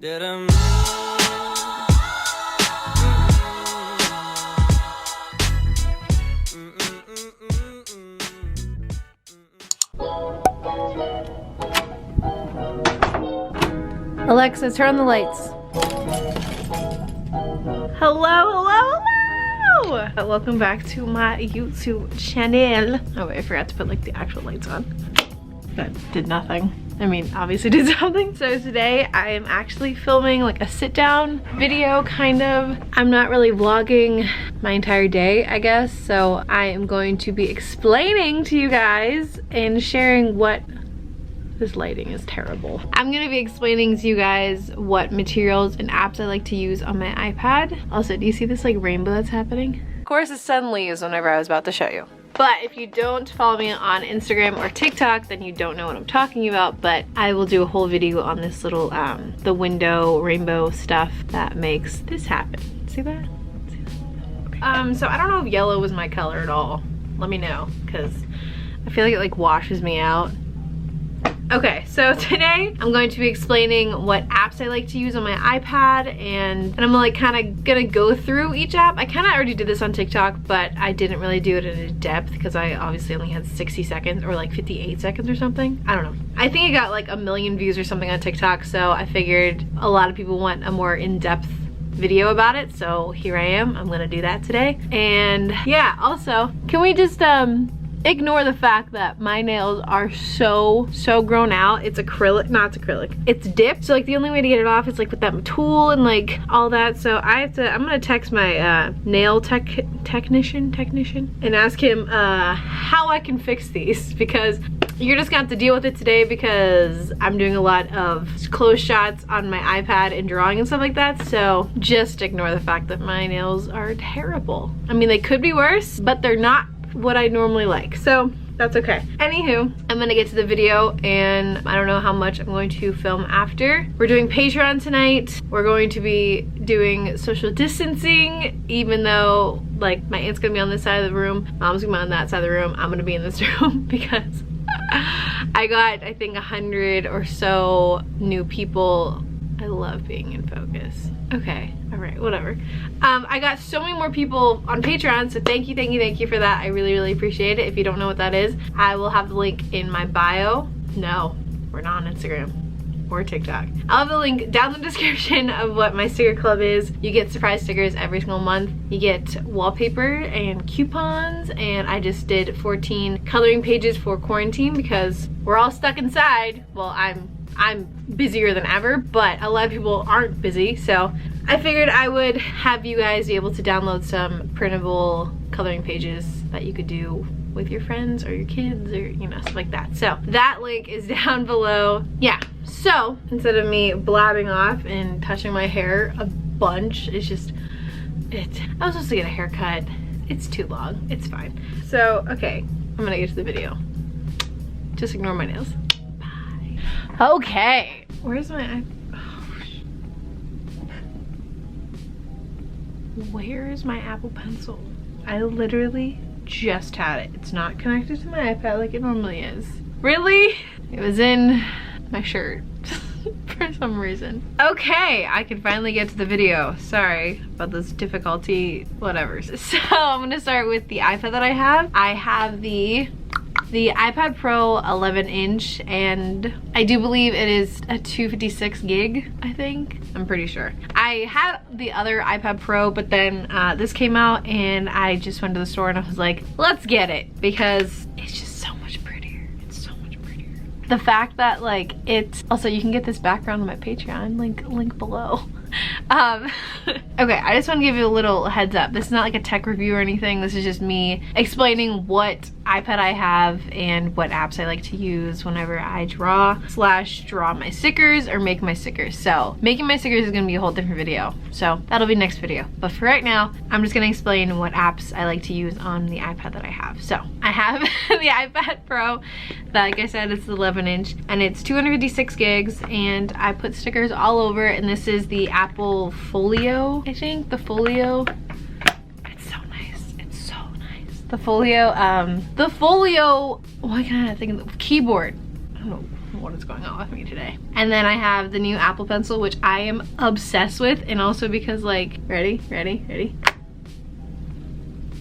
Alexa, turn on the lights. Hello, hello, hello! Welcome back to my YouTube channel. Oh wait, I forgot to put like the actual lights on. That did nothing. I mean, obviously did something. So today I am actually filming like a sit down video, kind of. I'm not really vlogging my entire day, I guess. So I am going to be explaining to you guys and sharing what this lighting is terrible. I'm gonna be explaining to you guys what materials and apps I like to use on my iPad. Also, do you see this like rainbow that's happening? Of course, the sun leaves whenever I was about to show you. But if you don't follow me on Instagram or TikTok, then you don't know what I'm talking about, but I will do a whole video on this little, the window rainbow stuff that makes this happen. See that? See that? Okay. So I don't know if yellow was my color at all. Let me know, because I feel like it like washes me out. Okay, so today I'm going to be explaining what apps I like to use on my iPad, and I'm like kind of gonna go through each app. I kind of already did this on TikTok, but I didn't really do it in depth because I obviously only had 60 seconds or like 58 seconds or something. I don't know. I think it got like 1 million views or something on TikTok, so I figured a lot of people want a more in-depth video about it, so here I am. I'm gonna do that today. And yeah, also, can we just ignore the fact that my nails are so grown out. It's acrylic, not acrylic, it's dipped, so like the only way to get it off is like with that tool and like all that. So I'm gonna text my nail technician and ask him how I can fix these, because you're just gonna have to deal with it today because I'm doing a lot of close shots on my iPad and drawing and stuff like that. So just ignore the fact that my nails are terrible. I mean, they could be worse, but they're not what I normally like, so that's okay. Anywho, I'm gonna get to the video, and I don't know how much I'm going to film after. We're doing Patreon tonight. We're going to be doing social distancing, even though like my aunt's gonna be on this side of the room, mom's gonna be on that side of the room, I'm gonna be in this room because I got, I think, 100 or so new people. I love being in focus. Okay, all right, whatever. I got so many more people on Patreon, so thank you for that. I really appreciate it. If you don't know what that is, I will have the link in my bio. No, we're not on Instagram or TikTok. I'll have the link down in the description of what my sticker club is. You get surprise stickers every single month. You get wallpaper and coupons, and I just did 14 coloring pages for quarantine because we're all stuck inside. Well, I'm busier than ever, but a lot of people aren't busy, so I figured I would have you guys be able to download some printable coloring pages that you could do with your friends or your kids, or you know, stuff like that. So that link is down below. Yeah, so instead of me blabbing off and touching my hair a bunch, it's just I was supposed to get a haircut. It's too long, it's fine. So okay, I'm gonna get to the video. Just ignore my nails. Okay, where's my where's my Apple Pencil? I literally just had it. It's not connected to my iPad like it normally is. Really? It was in my shirt for some reason. Okay, I can finally get to the video. Sorry about this difficulty, whatever. So I'm gonna start with the iPad that I have. I have the iPad Pro 11-inch, and I do believe it is a 256 gig, I think. I'm pretty sure. I had the other iPad Pro, but then this came out and I just went to the store and I was like, let's get it, because it's just so much prettier. It's so much prettier. The fact that like it's, also you can get this background on my Patreon, link below. Okay, I just want to give you a little heads up. This is not like a tech review or anything. This is just me explaining what iPad I have and what apps I like to use whenever I draw my stickers or make my stickers. So making my stickers is gonna be a whole different video, so that'll be next video. But for right now, I'm just gonna explain what apps I like to use on the iPad that I have. So I have the iPad Pro, like I said, it's the 11-inch, and it's 256 gigs, and I put stickers all over it. And this is the Apple Folio, I think, the Folio. It's so nice, it's so nice. The Folio, why can't I think of the keyboard? I don't know what is going on with me today. And then I have the new Apple Pencil, which I am obsessed with, and also because like, ready?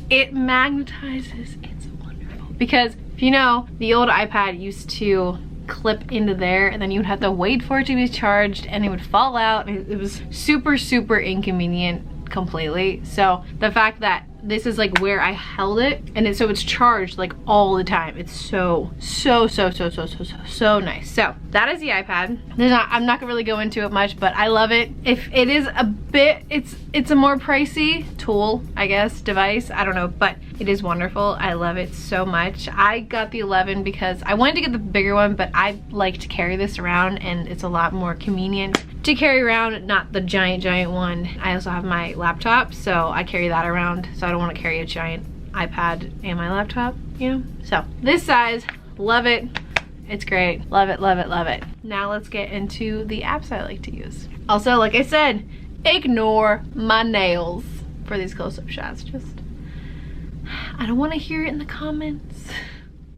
It magnetizes, it's wonderful. Because if you know, the old iPad used to clip into there and then you would have to wait for it to be charged and it would fall out. It was super, super inconvenient completely. So the fact that this is like where I held it and so it's charged like all the time. It's so nice. So that is the iPad. I'm not gonna really go into it much, but I love it. If it is a bit, it's a more pricey tool, I guess, device, I don't know, but it is wonderful. I love it so much. I got the 11 because I wanted to get the bigger one, but I like to carry this around and it's a lot more convenient to carry around, not the giant one. I also have my laptop, so I carry that around, so I don't want to carry a giant iPad and my laptop, you know? So this size, love it. It's great. Love it, love it, love it. Now let's get into the apps I like to use. Also, like I said, ignore my nails for these close-up shots. I don't want to hear it in the comments.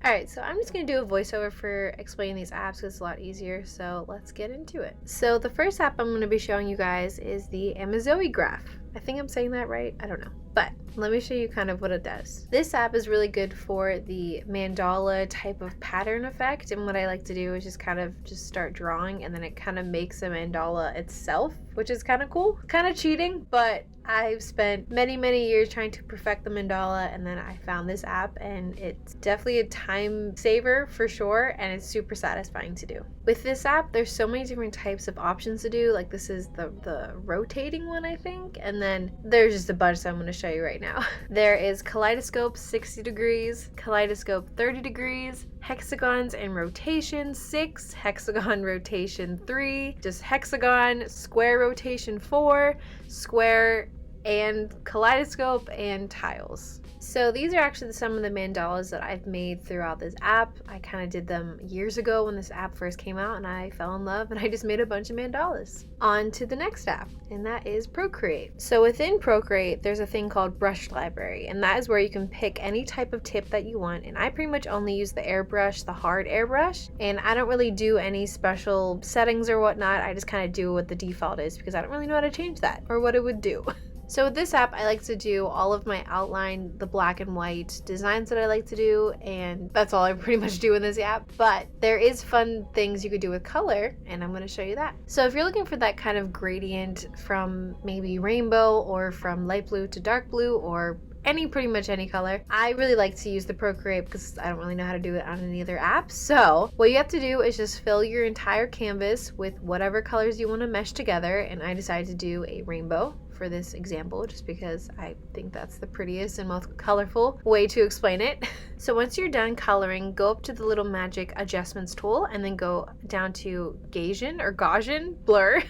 Alright, so I'm just going to do a voiceover for explaining these apps because it's a lot easier, so let's get into it. So the first app I'm going to be showing you guys is the Amazoigraph. I think I'm saying that right, I don't know. But let me show you kind of what it does. This app is really good for the mandala type of pattern effect, and what I like to do is just kind of just start drawing and then it kind of makes a mandala itself, which is kind of cool. Kind of cheating, but I've spent many years trying to perfect the mandala, and then I found this app and it's definitely a time saver for sure, and it's super satisfying to do. With this app, there's so many different types of options to do. Like this is the rotating one, I think, and then there's just a bunch that I'm going to show you right now. There is kaleidoscope 60 degrees, kaleidoscope 30 degrees, hexagons and rotation 6, hexagon rotation 3, just hexagon, square rotation 4, square and kaleidoscope and tiles. So these are actually some of the mandalas that I've made throughout this app. I kind of did them years ago when this app first came out and I fell in love and I just made a bunch of mandalas. On to the next app, and that is Procreate. So within Procreate, there's a thing called Brush Library, and that is where you can pick any type of tip that you want. And I pretty much only use the airbrush, the hard airbrush, and I don't really do any special settings or whatnot. I just kind of do what the default is because I don't really know how to change that or what it would do. So with this app, I like to do all of my outline, the black and white designs that I like to do, and that's all I pretty much do in this app. But there is fun things you could do with color, and I'm going to show you that. So if you're looking for that kind of gradient from maybe rainbow or from light blue to dark blue or pretty much any color, I really like to use the Procreate because I don't really know how to do it on any other app. So what you have to do is just fill your entire canvas with whatever colors you want to mesh together, and I decided to do a rainbow for this example just because I think that's the prettiest and most colorful way to explain it. So once you're done coloring, go up to the little magic adjustments tool and then go down to Gaussian blur.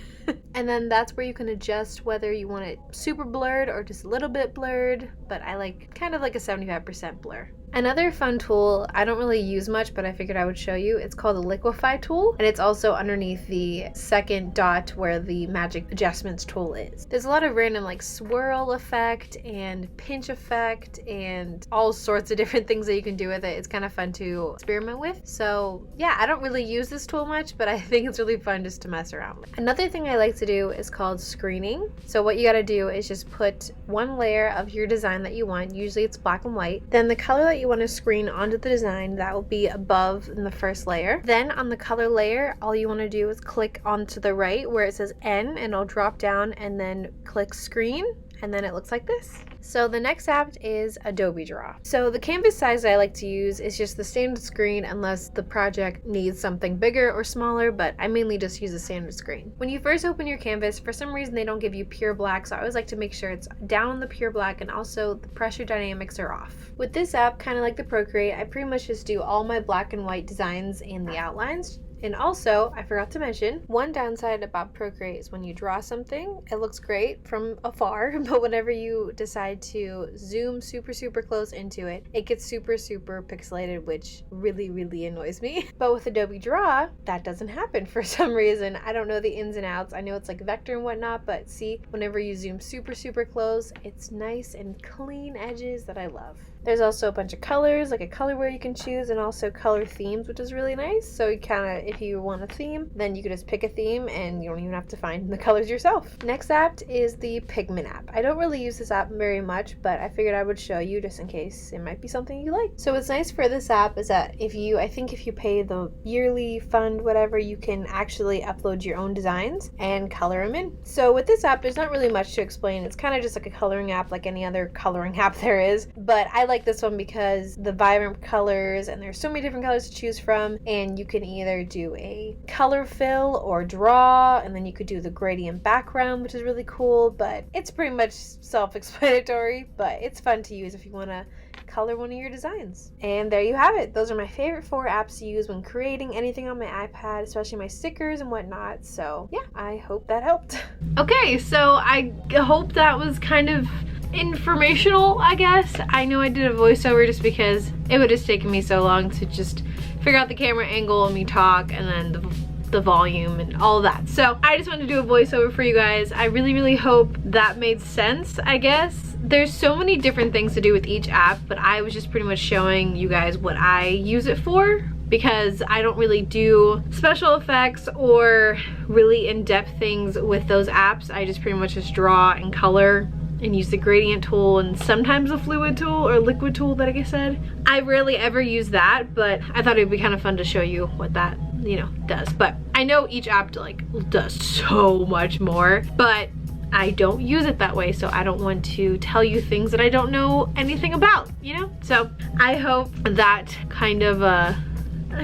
And then that's where you can adjust whether you want it super blurred or just a little bit blurred, but I like kind of like a 75% blur. Another fun tool I don't really use much, but I figured I would show you. It's called the Liquify tool, and it's also underneath the second dot where the magic adjustments tool is. There's a lot of random like swirl effect and pinch effect and all sorts of different things that you can do with it. It's kind of fun to experiment with. So yeah, I don't really use this tool much, but I think it's really fun just to mess around with. Another thing I like to do is called screening. So what you got to do is just put one layer of your design that you want. Usually it's black and white. Then the color that you want to screen onto the design, that will be above in the first layer. Then on the color layer, all you want to do is click onto the right where it says N, and it'll drop down, and then click screen, and then it looks like this. So the next app is Adobe Draw. So the canvas size I like to use is just the standard screen unless the project needs something bigger or smaller, but I mainly just use a standard screen. When you first open your canvas, for some reason they don't give you pure black, so I always like to make sure it's down the pure black and also the pressure dynamics are off. With this app, kind of like the Procreate, I pretty much just do all my black and white designs in the outlines. And also, I forgot to mention, one downside about Procreate is when you draw something, it looks great from afar, but whenever you decide to zoom super close into it, it gets super pixelated, which really annoys me. But with Adobe Draw, that doesn't happen for some reason. I don't know the ins and outs. I know it's like vector and whatnot, but see, whenever you zoom super close, it's nice and clean edges that I love. There's also a bunch of colors, like a colorway you can choose, and also color themes, which is really nice. So you kind of, if you want a theme, then you can just pick a theme and you don't even have to find the colors yourself. Next app is the Pigment app. I don't really use this app very much, but I figured I would show you just in case it might be something you like. So what's nice for this app is that I think if you pay the yearly fund, whatever, you can actually upload your own designs and color them in. So with this app, there's not really much to explain. It's kind of just like a coloring app like any other coloring app there is. But I like this one because the vibrant colors, and there's so many different colors to choose from, and you can either do a color fill or draw, and then you could do the gradient background, which is really cool, but it's pretty much self-explanatory, but it's fun to use if you want to color one of your designs. And there you have it. Those are my favorite 4 apps to use when creating anything on my iPad, especially my stickers and whatnot. So yeah, I hope that helped. Okay, so I hope that was kind of informational, I guess. I know I did a voiceover just because it would have taken me so long to just figure out the camera angle and me talk, and then the volume and all of that. So I just wanted to do a voiceover for you guys. I really hope that made sense, I guess. There's so many different things to do with each app, but I was just pretty much showing you guys what I use it for, because I don't really do special effects or really in-depth things with those apps. I just pretty much just draw and color and use the gradient tool and sometimes the fluid tool or liquid tool that I said. I rarely ever use that, but I thought it would be kind of fun to show you what that, you know, does. But I know each app like does so much more, but I don't use it that way, so I don't want to tell you things that I don't know anything about, you know? So I hope that kind of, I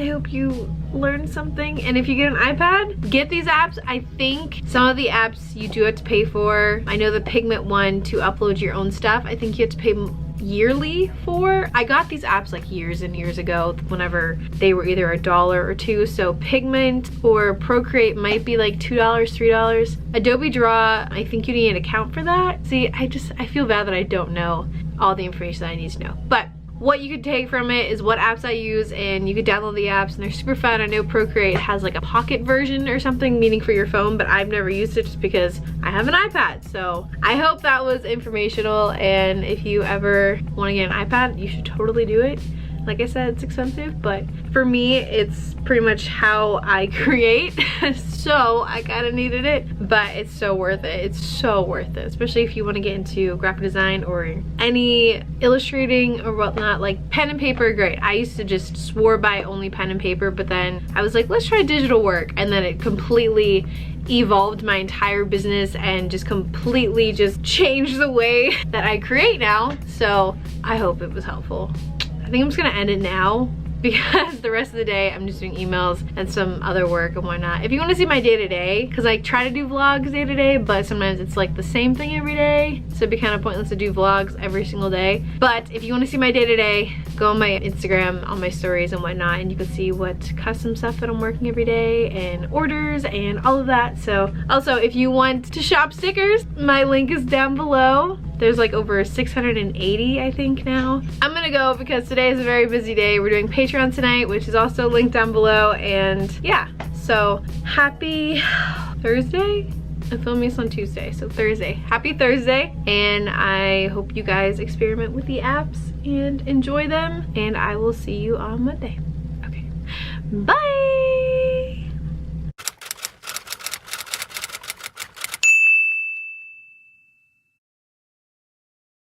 hope you learned something. And if you get an iPad, get these apps. I think some of the apps you do have to pay for. I know the Pigment one, to upload your own stuff, I think you have to pay yearly for. I got these apps like years and years ago whenever they were either $1 or $2. So Pigment or Procreate might be like $2, $3. Adobe Draw, I think you need an account for that. See, I feel bad that I don't know all the information that I need to know. But what you could take from it is what apps I use, and you could download the apps and they're super fun. I know Procreate has like a pocket version or something, meaning for your phone, but I've never used it just because I have an iPad. So I hope that was informational, and if you ever want to get an iPad, you should totally do it. Like I said, it's expensive, but for me, it's pretty much how I create. So I kind of needed it, but it's so worth it. It's so worth it, especially if you want to get into graphic design or any illustrating or whatnot. Like pen and paper are great. I used to just swore by only pen and paper, but then I was like, let's try digital work. And then it completely evolved my entire business and just completely just changed the way that I create now. So I hope it was helpful. I think I'm just gonna end it now because the rest of the day I'm just doing emails and some other work and whatnot. If you want to see my day-to-day, because I try to do vlogs day-to-day, but sometimes it's like the same thing every day, so it'd be kind of pointless to do vlogs every single day. But if you want to see my day-to-day, go on my Instagram, on my stories and whatnot, and you can see what custom stuff that I'm working every day and orders and all of that. So also, if you want to shop stickers, my link is down below. There's like over 680, I think, now. I'm gonna go because today is a very busy day. We're doing Patreon tonight, which is also linked down below. And yeah, so happy Thursday? I'm filming this on Tuesday, so Thursday. Happy Thursday. And I hope you guys experiment with the apps and enjoy them. And I will see you on Monday. Okay, bye.